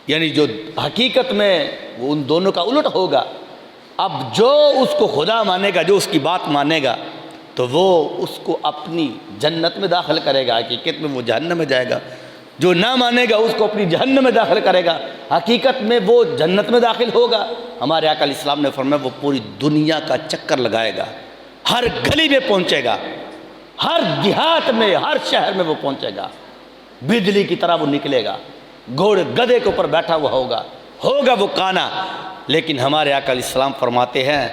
یعنی جو حقیقت میں وہ ان دونوں کا الٹ ہوگا۔ اب جو اس کو خدا مانے گا، جو اس کی بات مانے گا تو وہ اس کو اپنی جنت میں داخل کرے گا، حقیقت میں وہ جہنم میں جائے گا۔ جو نہ مانے گا اس کو اپنی جہنم میں داخل کرے گا، حقیقت میں وہ جنت میں داخل ہوگا۔ ہمارے آقا علیہ السلام نے فرمایا وہ پوری دنیا کا چکر لگائے گا، ہر گلی میں پہنچے گا، ہر دیہات میں، ہر شہر میں وہ پہنچے گا، بجلی کی طرح وہ نکلے گا، گھوڑے گدھے کے اوپر بیٹھا ہوا ہوگا وہ کانا۔ لیکن ہمارے آقا علیہ السلام فرماتے ہیں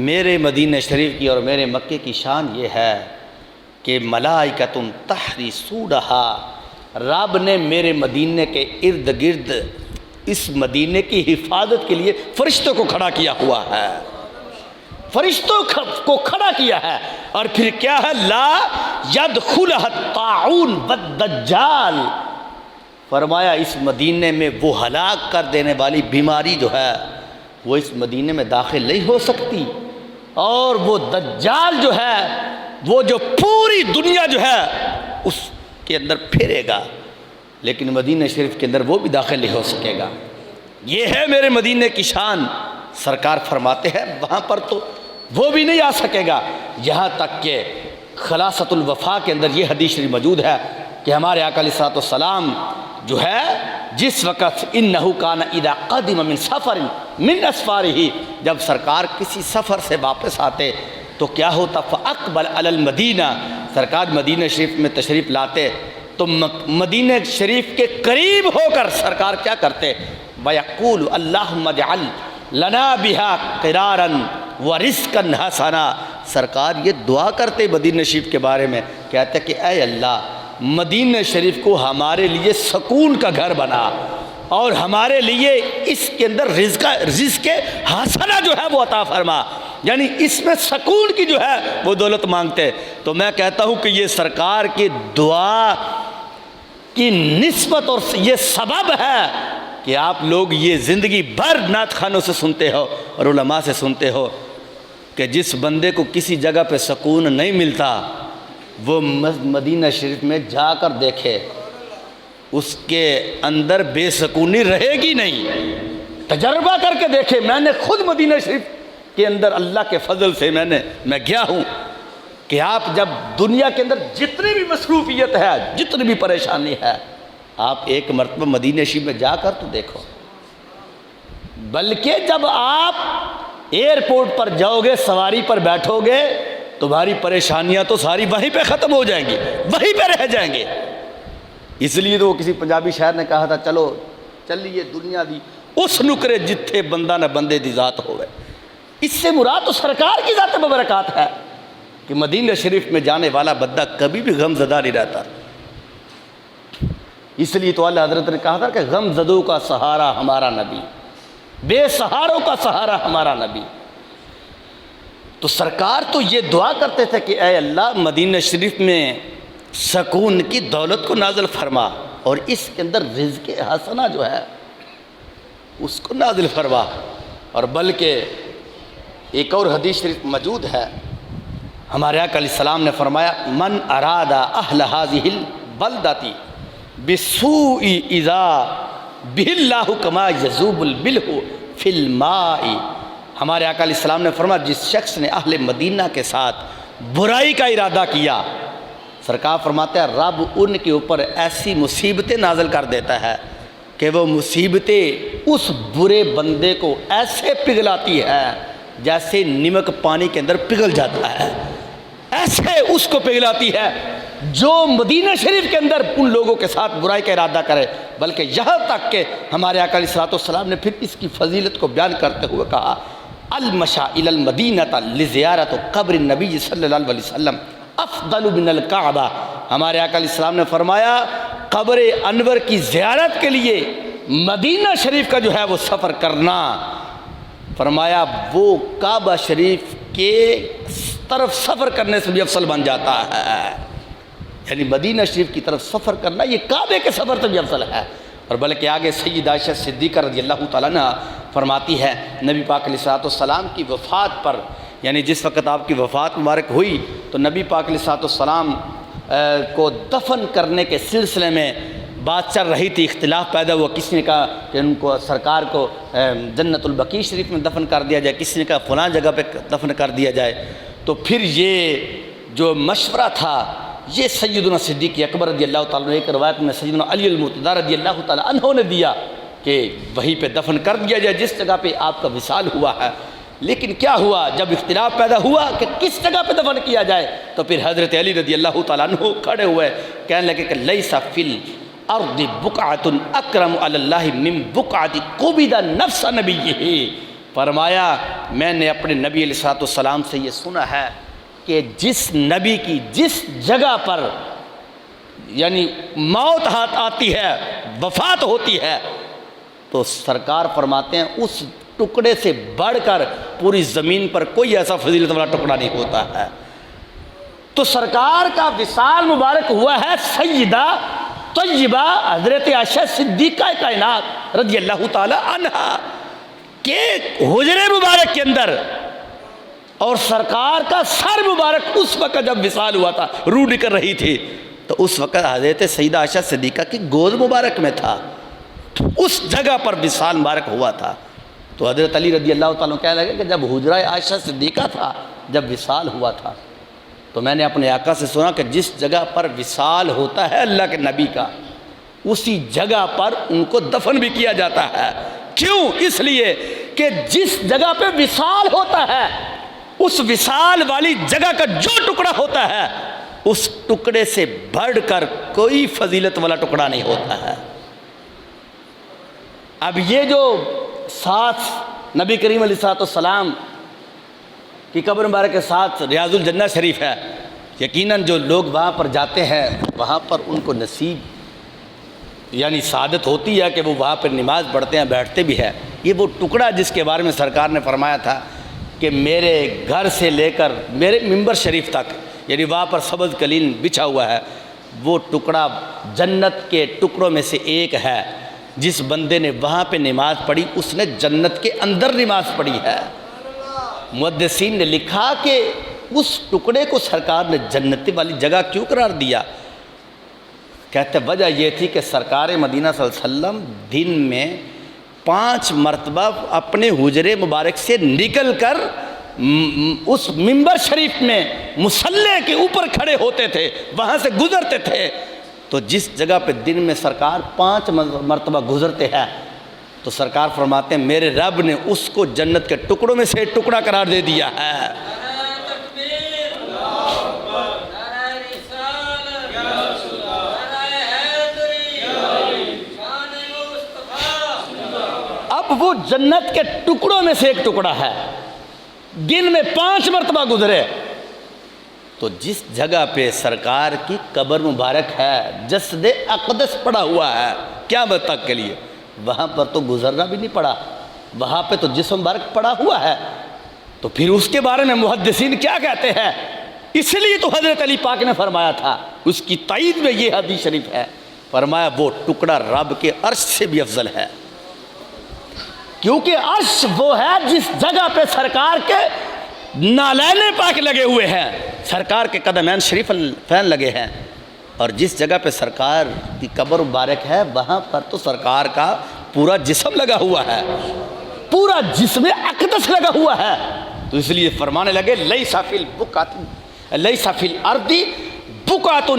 میرے مدینہ شریف کی اور میرے مکے کی شان یہ ہے کہ ملائکۃ تحرسونہا، رب نے میرے مدینے کے ارد گرد اس مدینے کی حفاظت کے لیے فرشتوں کو کھڑا کیا ہوا ہے، فرشتوں کو کھڑا کیا ہے۔ اور پھر کیا ہے لا یدخلھا الطاعون والدجال، فرمایا اس مدینے میں وہ ہلاک کر دینے والی بیماری جو ہے وہ اس مدینے میں داخل نہیں ہو سکتی، اور وہ دجال جو ہے وہ جو پوری دنیا جو ہے اس کے اندر پھرے گا، لیکن مدینہ شریف کے اندر وہ بھی داخل نہیں ہو سکے گا۔ یہ ہے میرے مدینے کی شان۔ سرکار فرماتے ہیں وہاں پر تو وہ بھی نہیں آ سکے گا، یہاں تک کہ خلاصۃ الوفا کے اندر یہ حدیث شریف موجود ہے کہ ہمارے آقا علیہ السلام جو ہے جس وقت انہو کان اذا قدم من سفر من اسفارہ، جب سرکار کسی سفر سے واپس آتے تو کیا ہوتا فاقبل علی المدینہ، سرکار مدینہ شریف میں تشریف لاتے تو مدینہ شریف کے قریب ہو کر سرکار کیا کرتے وَيَقُولُ اللَّهُمَّ اجْعَلْ لَنَا بِهَا قِرَارًا وَرِزْقًا حَسَنًا، سرکار یہ دعا کرتے مدینہ شریف کے بارے میں، کہتے کہ اے اللہ مدینہ شریف کو ہمارے لیے سکون کا گھر بنا، اور ہمارے لیے اس کے اندر رزق حسنہ جو ہے وہ عطا فرما، یعنی اس میں سکون کی جو ہے وہ دولت مانگتے۔ تو میں کہتا ہوں کہ یہ سرکار کی دعا کی نسبت اور یہ سبب ہے کہ آپ لوگ یہ زندگی بھر نعت خانوں سے سنتے ہو اور علماء سے سنتے ہو کہ جس بندے کو کسی جگہ پہ سکون نہیں ملتا وہ مدینہ شریف میں جا کر دیکھے، اس کے اندر بے سکونی رہے گی نہیں۔ تجربہ کر کے دیکھے، میں نے خود مدینہ شریف کے اندر اللہ کے فضل سے میں گیا ہوں کہ آپ جب دنیا کے اندر جتنی بھی مصروفیت ہے، جتنی بھی پریشانی ہے، آپ ایک مرتبہ مدینہ شریف میں جا کر تو دیکھو، بلکہ جب آپ ایئرپورٹ پر جاؤ گے، سواری پر بیٹھو گے، تمہاری پریشانیاں تو ساری وہیں پہ ختم ہو جائیں گی، وہیں پہ رہ جائیں گے۔ اس لیے تو وہ کسی پنجابی شاعر نے کہا تھا چلو چلیے دنیا دی اس نکرے جتھے بندہ نہ بندے دی ذات ہوئے۔ اس سے مراد تو سرکار کی ذات مبارکات ہے کہ مدینہ شریف میں جانے والا بندہ کبھی بھی غم زدہ نہیں رہتا۔ اس لیے تو اللہ حضرت نے کہا تھا کہ غم زدوں کا سہارا ہمارا نبی، بے سہاروں کا سہارا ہمارا نبی۔ تو سرکار تو یہ دعا کرتے تھے کہ اے اللہ مدینہ شریف میں سکون کی دولت کو نازل فرما، اور اس کے اندر رزق حسنہ جو ہے اس کو نازل فرما۔ اور بلکہ ایک اور حدیث شریف موجود ہے، ہمارے آقا علیہ السلام نے فرمایا من اراد اہل هذه البلدۃ بسوء اذا بہ اللہ کما یذوب البلح فی الماء، ہمارے آقا علیہ السلام نے فرمایا جس شخص نے اہل مدینہ کے ساتھ برائی کا ارادہ کیا، سرکار فرماتے ہیں رب ان کے اوپر ایسی مصیبتیں نازل کر دیتا ہے کہ وہ مصیبتیں اس برے بندے کو ایسے پگھلاتی ہے جیسے نمک پانی کے اندر پگھل جاتا ہے، ایسے اس کو پگھلاتی ہے جو مدینہ شریف کے اندر ان لوگوں کے ساتھ برائی کا ارادہ کرے۔ بلکہ یہاں تک کہ ہمارے آقا علیہ السلام نے پھر اس کی فضیلت کو بیان کرتے ہوئے کہا المشا الی المدینہ لزیارت قبر النبی صلی اللہ علیہ وسلم افضل من الکعبہ، ہمارے آقا علیہ السلام نے فرمایا قبر انور کی زیارت کے لیے مدینہ شریف کا جو ہے وہ سفر کرنا، فرمایا وہ کعبہ شریف کے طرف سفر کرنے سے بھی افضل بن جاتا ہے، یعنی مدینہ شریف کی طرف سفر کرنا یہ کعبے کے سفر سے بھی افضل ہے۔ اور بلکہ آگے سید عائشہ صدیقہ رضی اللہ تعالیٰ عنہ فرماتی ہے نبی پاک علیہ السلام کی وفات پر، یعنی جس وقت آپ کی وفات مبارک ہوئی تو نبی پاک علیہ السلام کو دفن کرنے کے سلسلے میں بات چل رہی تھی، اختلاف پیدا ہوا، کسی نے کہا کہ ان کو سرکار کو جنت البقیع شریف میں دفن کر دیا جائے، کسی نے کہا فلاں جگہ پہ دفن کر دیا جائے، تو پھر یہ جو مشورہ تھا یہ سیدنا صدیق اکبر رضی اللہ تعالیٰ عنہ، ایک روایت میں سیدنا علی المرتضیٰ رضی اللہ تعالیٰ عنہ نے دیا کہ وہیں پہ دفن کر دیا جائے جس جگہ پہ آپ کا وصال ہوا ہے۔ لیکن کیا ہوا جب اختلاف پیدا ہوا کہ کس جگہ پہ دفن کیا جائے تو پھر حضرت علی رضی اللہ تعالیٰ عنہ کھڑے ہوئے کہنے لگے کہ لیس فی الارض بقعۃ اکرم علی اللہ من بقعۃ قبض نفس نبیہ، فرمایا میں نے اپنے نبی علیہ السلام سے یہ سنا ہے کہ جس نبی کی جس جگہ پر یعنی موت ہاتھ آتی ہے، وفات ہوتی ہے، تو سرکار فرماتے ہیں اس ٹکڑے سے بڑھ کر پوری زمین پر کوئی ایسا فضیلت والا ٹکڑا نہیں ہوتا ہے۔ تو سرکار کا وصال مبارک ہوا ہے سیدہ طیبہ حضرت عائشہ صدیقہ کائنات رضی اللہ تعالی عنہا کے حجرے مبارک کے اندر، اور سرکار کا سر مبارک اس وقت جب وصال ہوا تھا، روح نکل رہی تھی، تو اس وقت حضرت سیدہ عائشہ صدیقہ کی گود مبارک میں تھا، اس جگہ پر وصال مبارک ہوا تھا۔ تو حضرت علی رضی اللہ تعالیٰ کہنے لگے کہ جب حجرہ عائشہ صدیقہ تھا، جب وصال ہوا تھا، تو میں نے اپنے آقا سے سنا کہ جس جگہ پر وصال ہوتا ہے اللہ کے نبی کا، اسی جگہ پر ان کو دفن بھی کیا جاتا ہے۔ کیوں؟ اس لیے کہ جس جگہ پہ وصال ہوتا ہے اس وصال والی جگہ کا جو ٹکڑا ہوتا ہے اس ٹکڑے سے بڑھ کر کوئی فضیلت والا ٹکڑا نہیں ہوتا ہے۔ اب یہ جو ساتھ نبی کریم علیہ السلام کی قبر مبارک کے ساتھ ریاض الجنہ شریف ہے، یقیناً جو لوگ وہاں پر جاتے ہیں وہاں پر ان کو نصیب یعنی سعادت ہوتی ہے کہ وہ وہاں پر نماز پڑھتے ہیں، بیٹھتے بھی ہیں۔ یہ وہ ٹکڑا جس کے بارے میں سرکار نے فرمایا تھا کہ میرے گھر سے لے کر میرے ممبر شریف تک، یعنی وہاں پر سبز قلین بچھا ہوا ہے، وہ ٹکڑا جنت کے ٹکڑوں میں سے ایک ہے۔ جس بندے نے وہاں پہ نماز پڑھی اس نے جنت کے اندر نماز پڑھی ہے۔ محدثین نے لکھا کہ اس ٹکڑے کو سرکار نے جنت والی جگہ کیوں قرار دیا؟ کہتے وجہ یہ تھی کہ سرکار مدینہ صلی اللہ علیہ وسلم دن میں 5 مرتبہ اپنے حجرے مبارک سے نکل کر اس ممبر شریف میں مصلی کے اوپر کھڑے ہوتے تھے، وہاں سے گزرتے تھے۔ تو جس جگہ پہ دن میں سرکار 5 مرتبہ گزرتے ہیں تو سرکار فرماتے ہیں میرے رب نے اس کو جنت کے ٹکڑوں میں سے ٹکڑا قرار دے دیا ہے۔ اب وہ جنت کے ٹکڑوں میں سے ایک ٹکڑا ہے، دن میں 5 مرتبہ گزرے، تو جس جگہ پہ سرکار کی قبر مبارک ہے، جسد اقدس پڑا ہوا ہے قیامت تک کے لیے، وہاں پر تو گزرنا بھی نہیں پڑا، وہاں پہ تو جسم مبارک پڑا ہوا ہے۔ تو پھر اس کے بارے میں محدثین کیا کہتے ہیں؟ اس لیے تو حضرت علی پاک نے فرمایا تھا، اس کی تائید میں یہ حدیث شریف ہے، فرمایا وہ ٹکڑا رب کے عرش سے بھی افضل ہے، کیونکہ عرش وہ ہے جس جگہ پہ سرکار کے نالین پاک لگے ہوئے ہیں۔ سرکار کے قدمین شریف فین لگے ہیں، اور جس جگہ پہ سرکار کی قبر مبارک ہے وہاں پر تو سرکار کا پورا جسم لگا ہوا ہے، پورا جسم اقدس لگا ہوا ہے۔ تو اس لیے فرمانے لگے لیس فی الارض بقعۃ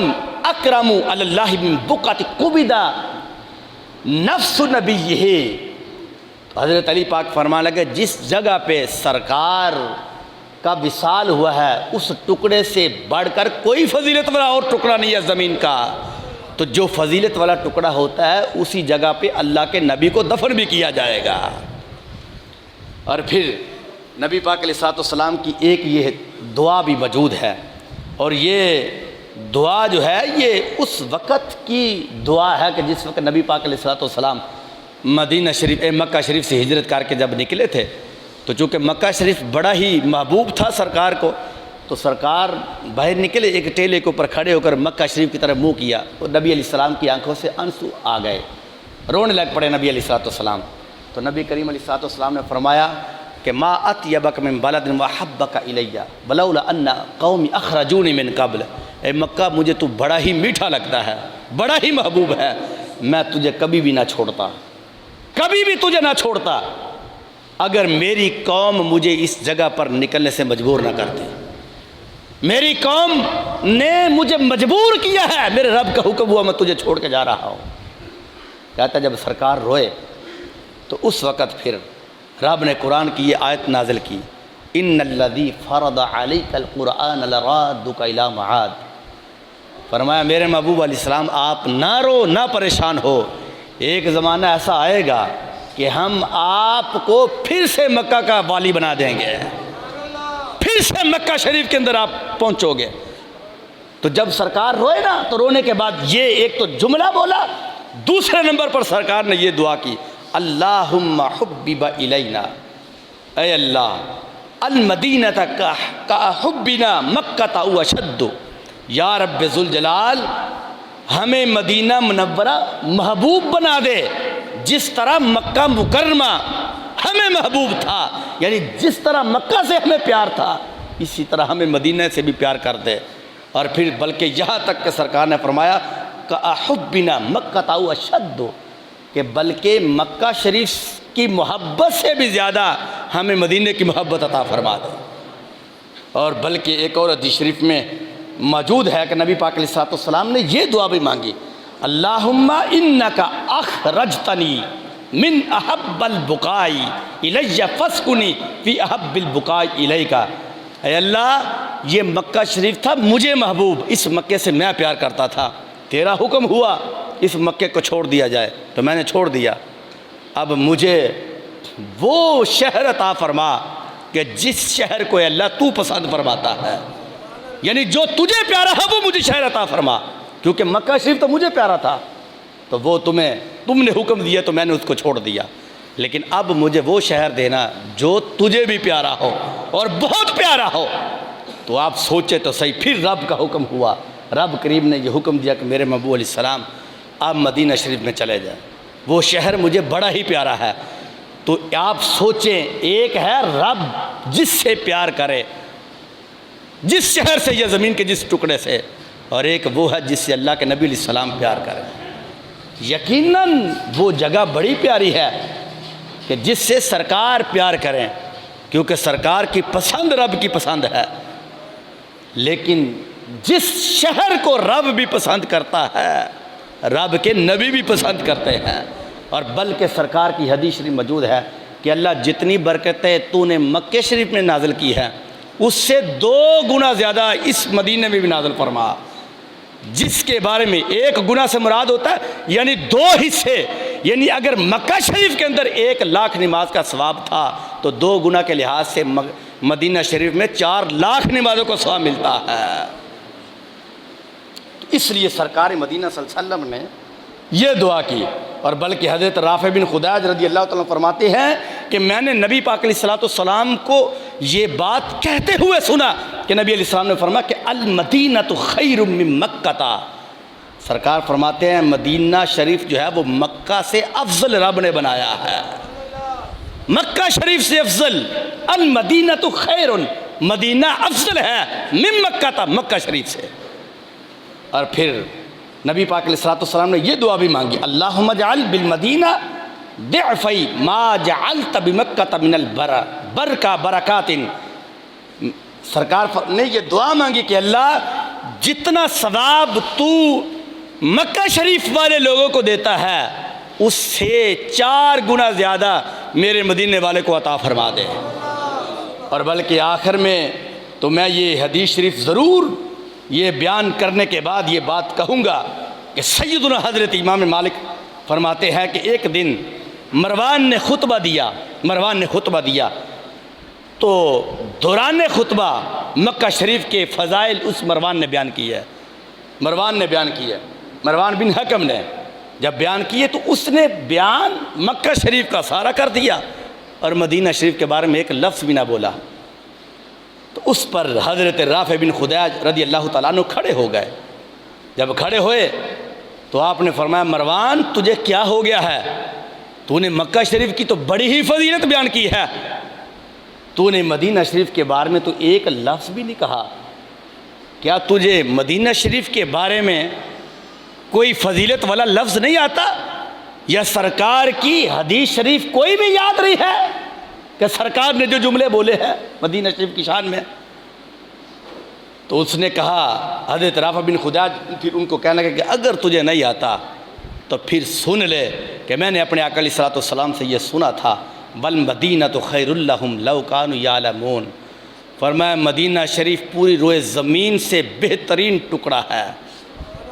اکرم علی اللہ من بقعۃ قبض نفس نبیہ۔ حضرت علی پاک فرمانے لگے جس جگہ پہ سرکار کا وصال ہوا ہے اس ٹکڑے سے بڑھ کر کوئی فضیلت والا اور ٹکڑا نہیں ہے زمین کا۔ تو جو فضیلت والا ٹکڑا ہوتا ہے اسی جگہ پہ اللہ کے نبی کو دفن بھی کیا جائے گا۔ اور پھر نبی پاک علیہ السلام کی ایک یہ دعا بھی موجود ہے، اور یہ دعا جو ہے یہ اس وقت کی دعا ہے کہ جس وقت نبی پاک علیہ السلام مکہ شریف سے ہجرت کر کے جب نکلے تھے، تو چونکہ مکہ شریف بڑا ہی محبوب تھا سرکار کو، تو سرکار باہر نکلے، ایک ٹیلے کے اوپر کھڑے ہو کر مکہ شریف کی طرف منہ کیا، تو نبی علیہ السلام کی آنکھوں سے آنسو آ گئے، رونے لگ پڑے نبی علیہ السلام۔ تو نبی کریم علیہ السلام نے فرمایا کہ ما اطیبک من بلد وحبک الی ولولا ان قومی اخرجونی من قبل، اے مکہ مجھے تو بڑا ہی میٹھا لگتا ہے، بڑا ہی محبوب ہے، میں تجھے کبھی بھی نہ چھوڑتا، کبھی بھی تجھے نہ چھوڑتا اگر میری قوم مجھے اس جگہ پر نکلنے سے مجبور نہ کرتی۔ میری قوم نے مجھے مجبور کیا ہے، میرے رب کا حکم ہوا میں تجھے چھوڑ کے جا رہا ہوں۔ کہتا جب سرکار روئے تو اس وقت پھر رب نے قرآن کی یہ آیت نازل کی، ان الذی فرض علیک القرآن لرادک الی معاد۔ فرمایا میرے محبوب علیہ السلام آپ نہ رو نہ پریشان ہو، ایک زمانہ ایسا آئے گا کہ ہم آپ کو پھر سے مکہ کا والی بنا دیں گے، پھر سے مکہ شریف کے اندر آپ پہنچو گے۔ تو جب سرکار روئے نا تو رونے کے بعد یہ ایک تو جملہ بولا، دوسرے نمبر پر سرکار نے یہ دعا کی، اللہم حبب الینا، اے اللہ المدینۃ کا حبنا مکہ او اشد، یا رب ذوالجلال ہمیں مدینہ منورہ محبوب بنا دے جس طرح مکہ مکرمہ ہمیں محبوب تھا، یعنی جس طرح مکہ سے ہمیں پیار تھا اسی طرح ہمیں مدینہ سے بھی پیار کر دے۔ اور پھر بلکہ یہاں تک کہ سرکار نے فرمایا کہ حبنا مکہ او اشد، کہ بلکہ مکہ شریف کی محبت سے بھی زیادہ ہمیں مدینہ کی محبت عطا فرما دے۔ اور بلکہ ایک اور حدیث شریف میں موجود ہے کہ نبی پاک علیہ السلام نے یہ دعا بھی مانگی، اللہم انکا اخرجتنی من احب البقاء الی فاسکنی فی احب البقاء الیکا، اے اللہ یہ مکہ شریف تھا مجھے محبوب، اس مکے سے میں پیار کرتا تھا، تیرا حکم ہوا اس مکے کو چھوڑ دیا جائے تو میں نے چھوڑ دیا، اب مجھے وہ شہر عطا فرما کہ جس شہر کو اللہ تو پسند فرماتا ہے، یعنی جو تجھے پیارا ہے وہ مجھے شہر عطا فرما، کیونکہ مکہ شریف تو مجھے پیارا تھا تو وہ تم نے حکم دیا تو میں نے اس کو چھوڑ دیا، لیکن اب مجھے وہ شہر دینا جو تجھے بھی پیارا ہو اور بہت پیارا ہو۔ تو آپ سوچے تو صحیح، پھر رب کا حکم ہوا، رب کریم نے یہ حکم دیا کہ میرے محبوب علیہ السلام آپ مدینہ شریف میں چلے جائیں، وہ شہر مجھے بڑا ہی پیارا ہے۔ تو آپ سوچیں، ایک ہے رب جس سے پیار کرے، جس شہر سے یا زمین کے جس ٹکڑے سے، اور ایک وہ ہے جس سے اللہ کے نبی علیہ السلام پیار کرے۔ یقیناً وہ جگہ بڑی پیاری ہے کہ جس سے سرکار پیار کریں، کیونکہ سرکار کی پسند رب کی پسند ہے، لیکن جس شہر کو رب بھی پسند کرتا ہے رب کے نبی بھی پسند کرتے ہیں۔ اور بلکہ سرکار کی حدیث شریف موجود ہے کہ اللہ جتنی برکتیں تو نے مکہ شریف میں نازل کی ہیں اس سے 2 گنا زیادہ اس مدینہ میں بھی نازل فرما، جس کے بارے میں 1 گنا سے مراد ہوتا ہے یعنی 2 حصے، یعنی اگر مکہ شریف کے اندر 1 لاکھ نماز کا ثواب تھا تو 2 گنا کے لحاظ سے مدینہ شریف میں 4 لاکھ نمازوں کا ثواب ملتا ہے۔ تو اس لیے سرکار مدینہ صلی اللہ علیہ وسلم نے یہ دعا کی۔ اور بلکہ حضرت رافع بن خداج رضی اللہ تعالیٰ فرماتے ہیں کہ میں نے نبی پاک علیہ السلام کو یہ بات کہتے ہوئے سنا کہ نبی علیہ السلام نے فرمایا کہ المدینۃ خیر من مکہ، سرکار فرماتے ہیں مدینہ شریف جو ہے وہ مکہ سے افضل رب نے بنایا ہے، مکہ شریف سے افضل، المدینۃ خیر مدینہ افضل ہے من مکہ تھا، مکہ شریف سے۔ اور پھر نبی پاک علیہ الصلوۃ والسلام نے یہ دعا بھی مانگی، اللہم اجعل بالمدینہ ضعفی ما جعلت بمکہ من برکات۔ سرکار نے یہ دعا مانگی کہ اللہ جتنا ثواب تو مکہ شریف والے لوگوں کو دیتا ہے اس سے 4 گنا زیادہ میرے مدینے والے کو عطا فرما دے۔ اور بلکہ آخر میں تو میں یہ حدیث شریف ضرور یہ بیان کرنے کے بعد یہ بات کہوں گا کہ سیدنا حضرت امام مالک فرماتے ہیں کہ ایک دن مروان نے خطبہ دیا تو دوران خطبہ مکہ شریف کے فضائل اس مروان نے بیان کی ہے۔ مروان بن حکم نے جب بیان کیے تو اس نے بیان مکہ شریف کا سارا کر دیا اور مدینہ شریف کے بارے میں ایک لفظ بھی نہ بولا۔ تو اس پر حضرت رافع بن خدیج رضی اللہ تعالیٰ عنہ کھڑے ہو گئے۔ جب کھڑے ہوئے تو آپ نے فرمایا مروان تجھے کیا ہو گیا ہے؟ تو نے مکہ شریف کی تو بڑی ہی فضیلت بیان کی ہے، تو نے مدینہ شریف کے بارے میں تو ایک لفظ بھی نہیں کہا۔ کیا تجھے مدینہ شریف کے بارے میں کوئی فضیلت والا لفظ نہیں آتا، یا سرکار کی حدیث شریف کوئی بھی یاد نہیں ہے کہ سرکار نے جو جملے بولے ہیں مدینہ شریف کی شان میں؟ تو اس نے کہا، حضرت رافع بن خدیج پھر ان کو کہنے لگا کہ اگر تجھے نہیں آتا تو پھر سن لے کہ میں نے اپنے آقا علیہ الصلوۃ والسلام سے یہ سنا تھا، والمدینۃ خیر لہم لو کانوا یعلمون۔ فرمایا مدینہ شریف پوری روئے زمین سے بہترین ٹکڑا ہے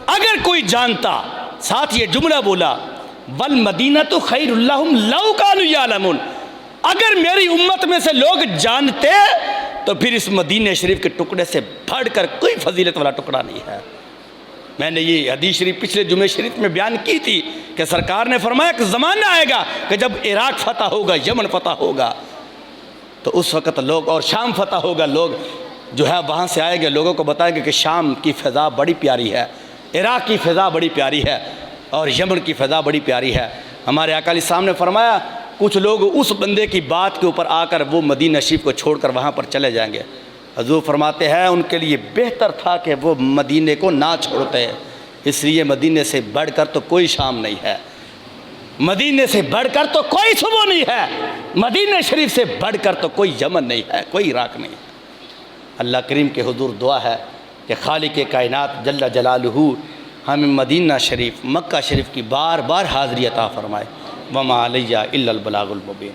اگر کوئی جانتا۔ ساتھ یہ جملہ بولا والمدینۃ خیر لہم لو کانوا یعلمون، اگر میری امت میں سے لوگ جانتے تو پھر اس مدینہ شریف کے ٹکڑے سے بڑھ کر کوئی فضیلت والا ٹکڑا نہیں ہے۔ میں نے یہ حدیث شریف پچھلے جمعہ شریف میں بیان کی تھی کہ سرکار نے فرمایا کہ زمانہ آئے گا کہ جب عراق فتح ہوگا، یمن فتح ہوگا، تو اس وقت لوگ، اور شام فتح ہوگا، لوگ جو ہے وہاں سے آئے گے، لوگوں کو بتائیں گے کہ شام کی فضا بڑی پیاری ہے، عراق کی فضا بڑی پیاری ہے، اور یمن کی فضا بڑی پیاری ہے۔ ہمارے آقا علیہ السلام نے فرمایا کچھ لوگ اس بندے کی بات کے اوپر آ کر وہ مدینہ شریف کو چھوڑ کر وہاں پر چلے جائیں گے۔ حضور فرماتے ہیں ان کے لیے بہتر تھا کہ وہ مدینے کو نہ چھوڑتے، اس لیے مدینے سے بڑھ کر تو کوئی شام نہیں ہے، مدینے سے بڑھ کر تو کوئی صبح نہیں ہے، مدینہ شریف سے بڑھ کر تو کوئی یمن نہیں ہے، کوئی عراق نہیں ہے۔ اللہ کریم کے حضور دعا ہے کہ خالق کائنات جل جلالہ ہمیں مدینہ شریف، مکہ شریف کی بار بار حاضری عطا فرمائے۔ وما علیہ الا البلاغ المبین۔